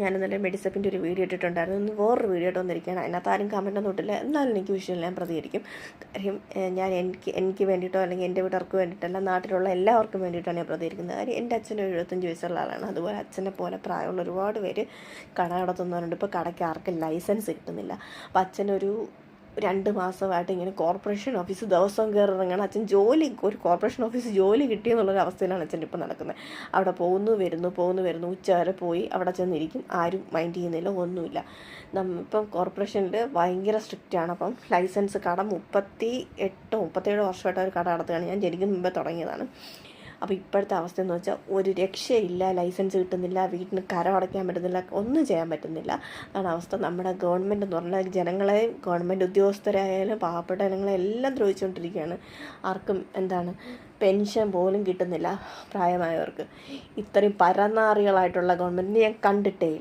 ഞാൻ ഇന്നലെ മെഡിസപ്പിൻ്റെ ഒരു വീഡിയോ ഇട്ടിട്ടുണ്ടായിരുന്നു. ഇന്ന് വേറൊരു വീഡിയോ ഇട്ട് വന്നിരിക്കുകയാണ്. അതിനകത്ത് ആരും കമൻറ്റൊന്നും ഇട്ടില്ല. എന്നാലും എനിക്ക് വിഷയമില്ല, ഞാൻ പ്രതികരിക്കും. കാര്യം ഞാൻ എനിക്ക് വേണ്ടിയിട്ടോ അല്ലെങ്കിൽ എൻ്റെ വീട്ടുകാർക്ക് വേണ്ടിയിട്ടല്ല, നാട്ടിലുള്ള എല്ലാവർക്കും വേണ്ടിയിട്ടാണ് ഞാൻ പ്രതികരിക്കുന്നത്. കാര്യം എൻ്റെ അച്ഛൻ 75 വയസ്സുള്ള ആളാണ്. അതുപോലെ അച്ഛനെ പോലെ പ്രായമുള്ള ഒരുപാട് പേര് കട നടത്തുന്നവരുണ്ട്. ഇപ്പോൾ കടയ്ക്ക് ആർക്കും ലൈസൻസ് കിട്ടുന്നില്ല. അപ്പോൾ അച്ഛനൊരു 2 മാസമായിട്ട് ഇങ്ങനെ കോർപ്പറേഷൻ ഓഫീസ് ദിവസം കയറി ഇറങ്ങണം. അച്ഛൻ ഒരു കോർപ്പറേഷൻ ഓഫീസ് ജോലി കിട്ടിയെന്നുള്ളൊരു അവസ്ഥയിലാണ് അച്ഛൻ ഇപ്പോൾ നടക്കുന്നത്. അവിടെ പോകുന്നു വരുന്നു ഉച്ച വരെ പോയി അവിടെ ചെന്നിരിക്കും. ആരും മൈൻഡ് ചെയ്യുന്നില്ല, ഒന്നുമില്ല. ഇപ്പം കോർപ്പറേഷനിൽ ഭയങ്കര സ്ട്രിക്റ്റാണ്. അപ്പം ലൈസൻസ് കട 37 വർഷമായിട്ട് ഒരു കട നടത്തുകയാണ്. ഞാൻ ജനിക്കുന്ന മുമ്പേ തുടങ്ങിയതാണ്. അപ്പോൾ ഇപ്പോഴത്തെ അവസ്ഥ എന്ന് വെച്ചാൽ ഒരു രക്ഷയില്ല. ലൈസൻസ് കിട്ടുന്നില്ല, വീട്ടിന് കരമടയ്ക്കാൻ പറ്റുന്നില്ല, ഒന്നും ചെയ്യാൻ പറ്റുന്നില്ല. അതാണ് അവസ്ഥ. നമ്മുടെ ഗവൺമെൻറ് എന്ന് പറഞ്ഞാൽ ജനങ്ങളെ, ഗവൺമെൻറ് ഉദ്യോഗസ്ഥരായാലും പാവപ്പെട്ട ജനങ്ങളെ എല്ലാം ദ്രോഹിച്ചുകൊണ്ടിരിക്കുകയാണ്. ആർക്കും പെൻഷൻ പോലും കിട്ടുന്നില്ല പ്രായമായവർക്ക്. ഇത്രയും പരനാറികളായിട്ടുള്ള ഗവൺമെൻറ്റിനെ ഞാൻ കണ്ടിട്ടേ ഇല്ല.